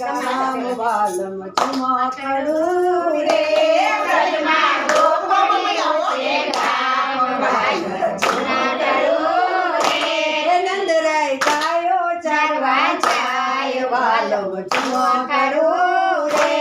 કામ વાલમ ચુમા કરું રે વ્રજમાં ગોપીઓ છે કામ વાલમ ચુમા કરું રે નંદરાય ગાયો ચારવા જાય વાલમ ચુમા કરું રે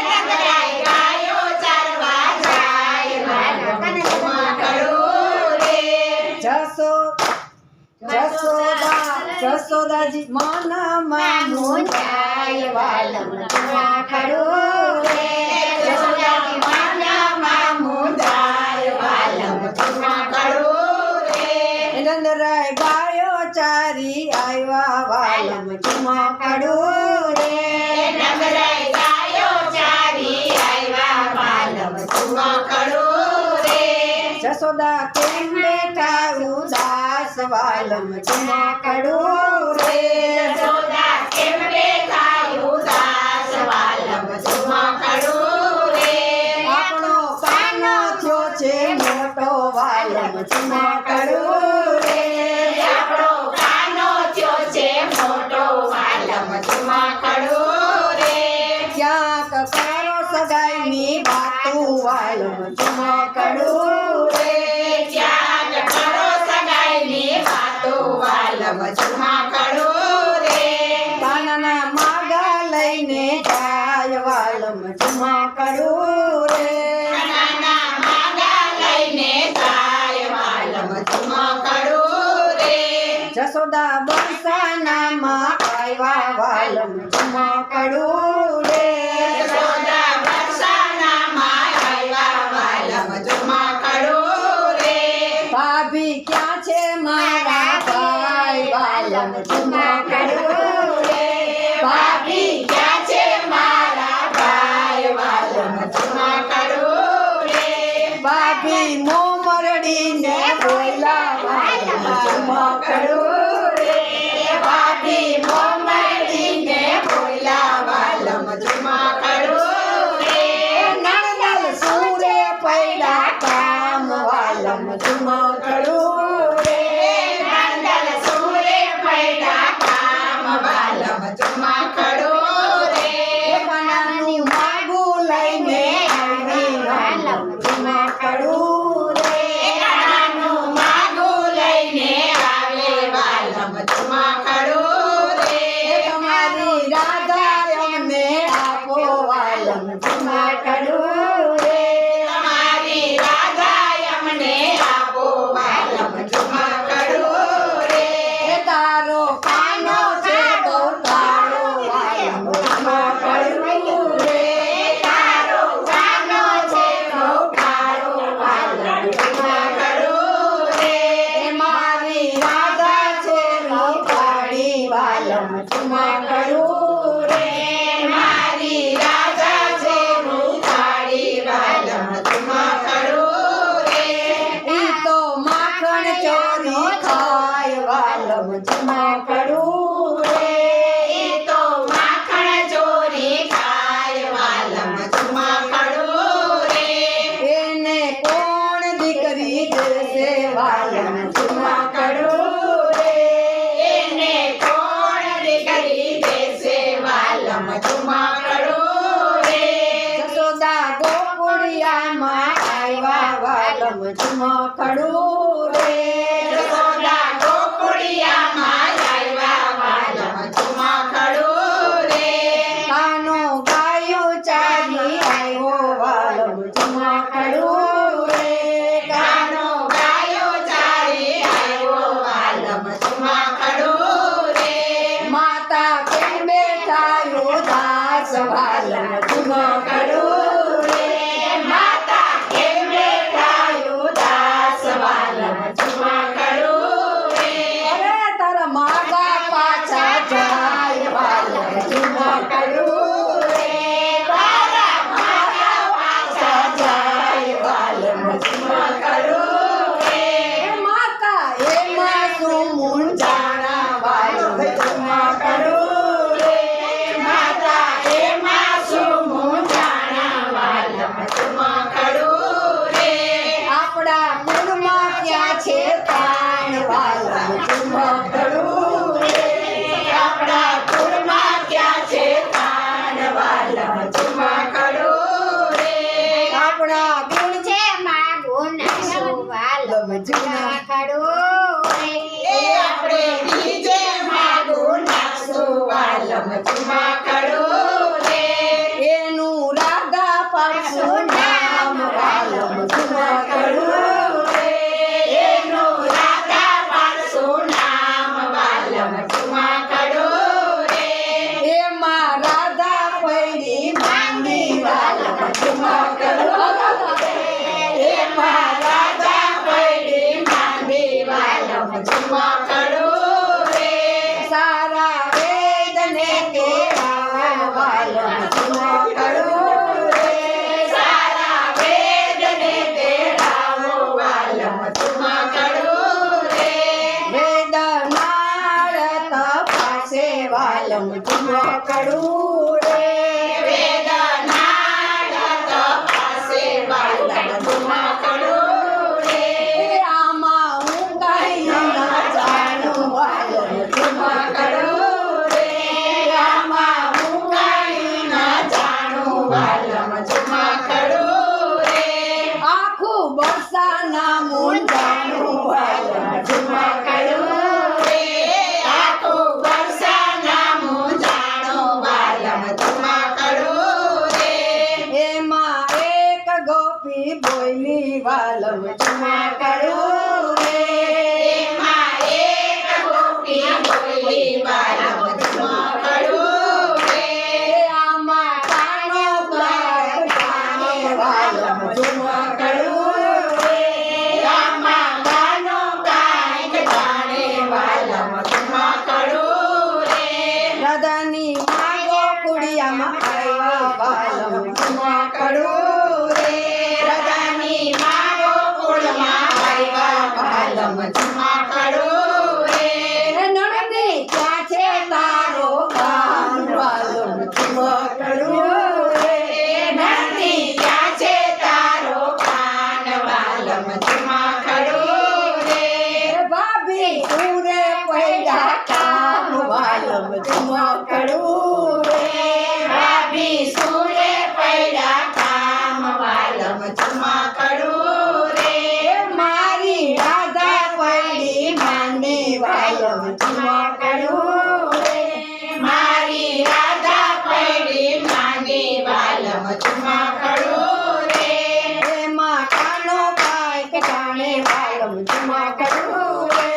નંદરાય ગાયો ચારવા જાય વાલમ ચુમા કરું રે જસોદાજી મનમાં મુંજાય વાલમ ચુમા કરું રે જસોદાજી મનમાં મુંજાય વાલમ ચુમા કરું રે નંદરાય ગાયો ચારી આવ્યા વાલમ ચુમા કરું રે નંદરાય ગાયો ચારી આવ્યા વાલમ ચુમા કરું રે જસોદા કેમ બેઠા ઉદાસ વાલમ ચુમા કરું રે જસોદા કેમ બેઠા ઉદાસ વાલમ ચુમા કરું રે આપણો કાનો થયો છે મોટો વાલમ ચુમા કરું રે આપણો કાનો થયો છે મોટો વાલમ ચુમા કરું રે ક્યાંક કરો સગાઈની વાતું વાલમ ચુમા કરું રે ક્યાંક કરો સગાઈની વાતો વાલમ ચુમા કરું રે કાનાના માગા લઈને જાય વાલમ ચુમા કરું રે નાના માગા લઈને જાય વાલમ ચુમા કરું રે જસોદા બંસાનામાં આવ્યા વાલમ ચુમા કરું રે જસોદા બરસાનામાં આવ્યા વાલમ ચુમા કરું રે ભાભી ક્યાં છે મારા ભાઈ વાલમ ચુમા કરું રે ભાભી ક્યાં છે મારા ભાઈ વાલમ ચુમા કરું રે ભાભી મોમરડીને બોલા વાલમ ચુમા કરું રે ભાભી મોમડીને બોલા વાલમ ચુમા કરું રે નણદલ સૂરે પૈડા કામ વાલમ ચુમા કરું રે નંદલ સૂરે પૈડા કામ વાલમ ચુમા કરું રે કાનાનું માગું લઈને આવી વાલમ ચુમા કરું રે કાનાનું માગું લઈને આવે વાલમ ચુમા કરું રે તમારી રાધા અમને આપો વાલમ ચુમા કરું રે તમારી રાધા અમને આપો વાલમ ચુમા કરું રે તારો કાનો છે તો તારો વાલમ ચુમા કરું રે તારો કાનો છે તો તારો વાલમ ચુમા કરું રે મારી રાધા છે રૂપાળી વાલમ ચુમા કરું રે મારી રાધા છે રૂપાળી વાલમ ચુમા કરું રે ઈ તો માખણ ચોરી ખાય વાલમ ચુમા કરું રે એ તો માખણ ચોરી ખાય વાલમ ચુમા કરું રે એને કોણ દીકરી દેશે વાલમ ચુમા કરું રે એને કોણ દીકરી દેશે વાલમ ચુમા કરું રે જસોદા ગોકુળિયામાં આવ્યા વાલમ ચુમા કરું રે જસોદા ગોકુળિયામાં આવ્યા વાલમ ચુમા કરું રે કાનો ગાયો ચારી આવ્યો વાલમ ચુમા કરું રે કાનો ગાયો ચારી આવ્યો વાલમ ચુમા કરું રે માતા કેમ બેઠા ઉદાસ વાલમ ચુમા કરું રે માતા કેમ બેઠા ઉદાસ વાલમ ચુમા કરું રે અરે તારા માગા પાછા જાય વાલમ ચુમા કરું રે તારા માતા પાછા જાય વાલમ ચુમા કરું રે માતા એમાં શું મૂંઝાણા વાલમ ચુમા કરું રે માતા એમાં શું વાલમ ચુમકડું રે. સારા વેદને તેડાવો વાલમ ચુમકડું રે. વેદનાળ તપાસે વાલમ ચુમકડું રે. વેદનાળ તપાસે વાલમ ચુમકડું રે. આમાં હું કઈ ન જાણું વાલમ ચુમકડું રે. આમાં હું કાંઈ ન જાણું વાલમ ચુમકડું રે. આખું બરસાના મૂંઝાણું વાલમ ચુમકડું રે. આખું વરસાના મૂંઝાણું વાલમ ચુમકડું રે. એમાં એક ગોપી બોલી વાલમ ચુમકડું રે. એમાં એક ગોપી બોલી વાલમ ચુમકડું રે. આમાં કાનો કાને વાલમ ચુમકડું રે. આમાં ગાનો કાંઈક જાણે વાલમ ચુમકડું રે. રાધાની માગો કુડિયામાં આવ્યા વાલમ ચુમકડું રે. રાધાની મારો કુળમાં આવ્યા વાલમ ચુમકડું રે. નણંદી ક્યાં છે તારો કાન વાલમ ચુમકડું રે. નંદી ક્યાં છે તારો કાન વાલમ ચુમકડું રે. ભાભી ઉરે પૈડા કામ વાલમ ચુમકડું રે. ભાભી સુરે પડ્યા કામ વાલમ ચુમકડું રે. મારી રાધા પૈડી માની વાલમ ચુમકડું રે. મારી રાધા પડી માંગી વાલમ ચુમકડું રે. એમાં કાનો કાંઈક જાણે વાલમ ચુમકડું રે.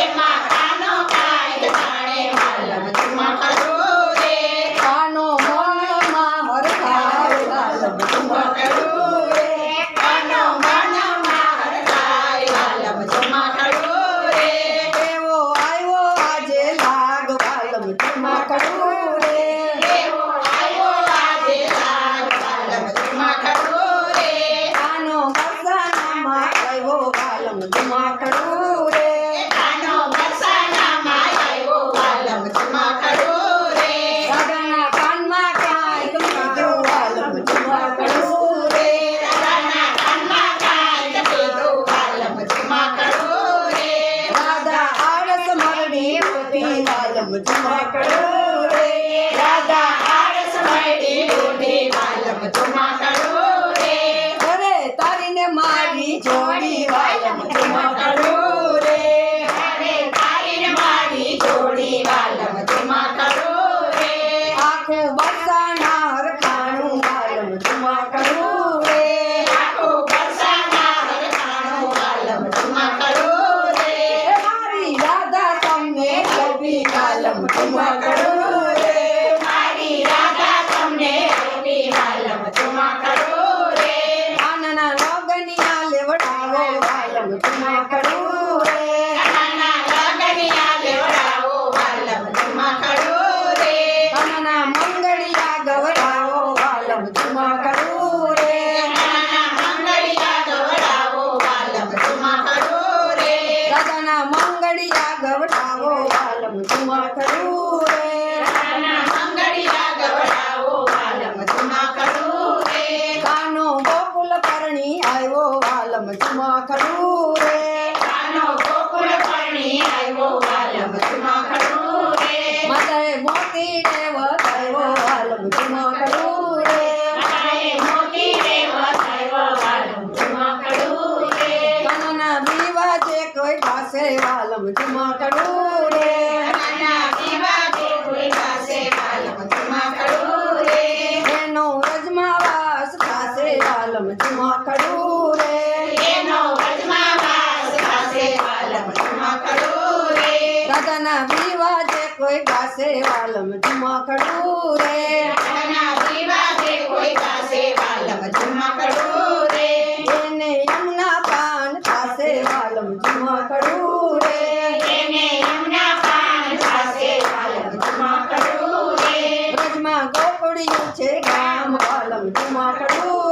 એમાં કાનો કાંઈક જાણે વાલમ ચુમકડું રે. કાનો મનમાં હરખાય વાલમ ચુમકડું રે. કાનો મનમાં હરખાય વાલમ ચુમકડું રે. એવો આવ્યો આજે લાગ વાલમ ચુમકડું રે. એવો આવ્યો આજે લાગ વાલમ ચુમકડું રે. કાનો બરસાનામાં આવ્યો વાલમ ચુમકડું રે. કાનો વરસાનામાં આવ્યો વાલમ ચુમકડું રે. રાધાના કાનમાં કાંઈક કીધું વાલમ ચુમકડું રે. રાધાના કાનમાં કાંઈક કીધું વાલમ ચુમકડું રે. રાધા આળસ મરડી ઉઠી વાલમ ચુમકડું રે. રાધા આળસ મળી ઉઠી વાલમ ચુમકડું રે. અરે તારીને મારી જોડી વાલમ ચુમકડું રે. અરે તારીને મારી જોડી વાલમ ચુમકડું રે. આખું બરસાના હરખાણું વાલમ ચુમકડું રે. આખું વરસાના હરખાણું વાલમ ચુમકડું રે. મારી રાધા તમને ગોપી વાલમ ચુમકડું રે. મારી રાધા તમને ગોપી વાલમ ચુમકડું રે. કાનના લગનિયા લેવડાવો વાલમ ચુમકડું રે. કાનના લગનિયા લેવડાવો વાલમ ચુમકડું રે. કાનના મંગળિયા ગવડાવો વાલમ ચુમકડું રે. કાનના મંગળિયા ગવડાવો વાલમ ચુમકડું રે. રાધાના મંગળિયા ગવડાવો વાલમ ચુમકડું રે. કાનના મંગળિયા ગવડાવો વાલમ ચુમકડું રે. કાનો ગોકુલ પરણી આવ્યો વાલમ ચુમકડું રે. કાનો ગોકુળ પરણી આવ્યો વાલમ ચુમકડું રે. માતાએ મોતી દેવ થયો વાલમ ચુમકડું રે. માતાએ મોતી દેવ થયો વાલમ ચુમકડું રે. કાનના વિવાજે કોઈ પાસે વાલમ ચુમકડું રે. કાનના વિવાદે કોઈ પાસે વાલમ ચુમકડું રે. એનો રજમાં વાસ થાશે વાલમ ચુમકડું રે. એનો વચમાં વાસ પાસે વાલમ ચુમકડું રે. રાધાના વિવાજે કોઈ પાસે વાલમ ચુમકડું રે. કાનના વિવાદે કોઈ પાસે વાલમ ચુમકડું રે. એને યમુના પાન થાશે વાલમ ચુમકડું રે. એને યમુના પાન પાસે વાલમ ચુમકડું રે. બ્રજમાં ગોકુળ આવ્યું છે ગામ વાલમ ઝુમકડું